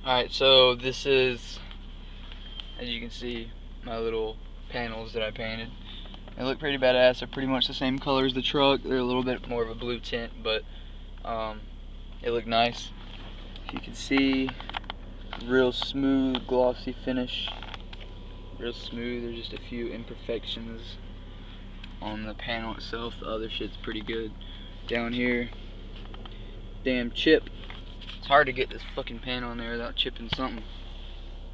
Alright, so this is, as you can see, my little panels that I painted. They look pretty badass. They're pretty much the same color as the truck. They're a little bit more of a blue tint, but they look nice. If you can see, real smooth, glossy finish. Real smooth. There's just a few imperfections on the panel itself. The other shit's pretty good. Down here, damn chip. It's hard to get this fucking panel on there without chipping something.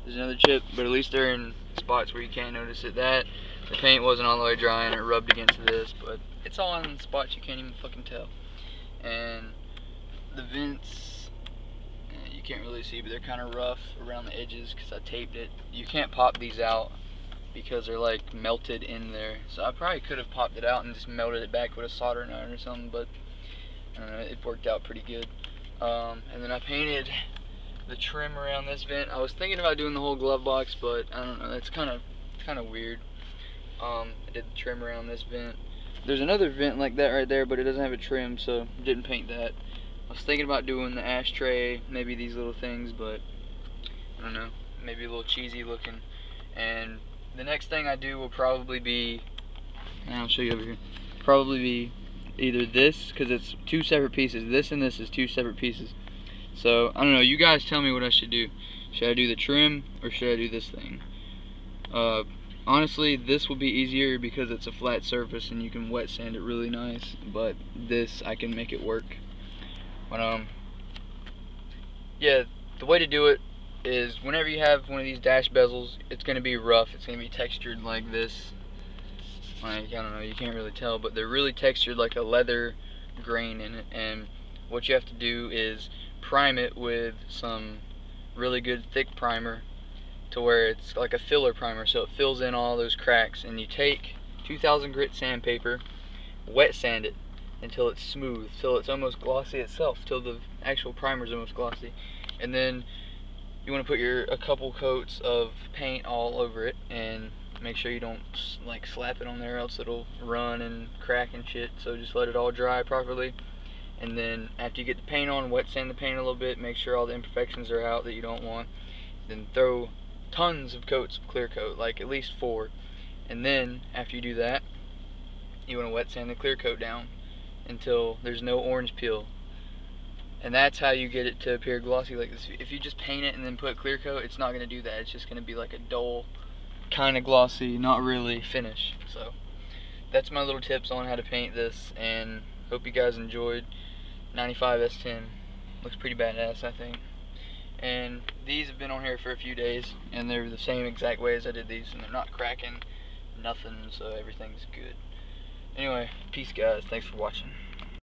There's another chip, but at least they're in spots where you can't notice it. That the paint wasn't all the way dry and it rubbed against this, but it's all in spots you can't even fucking tell. And the vents, you can't really see, but they're kind of rough around the edges because I taped it. You can't pop these out because they're like melted in there. So I probably could have popped it out and just melted it back with a soldering iron or something, but I don't know, it worked out pretty good. And then I painted the trim around this vent. I was thinking about doing the whole glove box, but I don't know, that's kind of weird. I did the trim around this vent. There's another vent like that right there, but it doesn't have a trim, so didn't paint that. I was thinking about doing the ashtray, maybe these little things, but I don't know, maybe a little cheesy looking. And the next thing I do will probably be, and I'll show you over here, probably be either this, because it's two separate pieces. This and this is two separate pieces. So I don't know, you guys tell me what I should do. Should I do the trim or should I do this thing? Honestly, this will be easier because it's a flat surface and you can wet sand it really nice, but this I can make it work. But yeah, the way to do it is whenever you have one of these dash bezels, it's going to be rough. It's going to be textured like this. Like, I don't know, you can't really tell, but they're really textured like a leather grain in it. And what you have to do is prime it with some really good thick primer to where it's like a filler primer, so it fills in all those cracks. And you take 2000 grit sandpaper, wet sand it until it's smooth, till it's almost glossy itself, till the actual primer is almost glossy. And then you want to put a couple coats of paint all over it, and make sure you don't like slap it on there, else it'll run and crack and shit. So just let it all dry properly. And then after you get the paint on, wet sand the paint a little bit, make sure all the imperfections are out that you don't want. Then throw tons of coats of clear coat, like at least 4. And then after you do that, you want to wet sand the clear coat down until there's no orange peel. And that's how you get it to appear glossy like this. If you just paint it and then put clear coat, it's not going to do that. It's just going to be like a dull, kind of glossy, not really finish. So that's my little tips on how to paint this, and hope you guys enjoyed. 95 S10 looks pretty badass, I think. And these have been on here for a few days, and they're the same exact way as I did these, and they're not cracking, nothing, so everything's good. Anyway, peace guys, thanks for watching.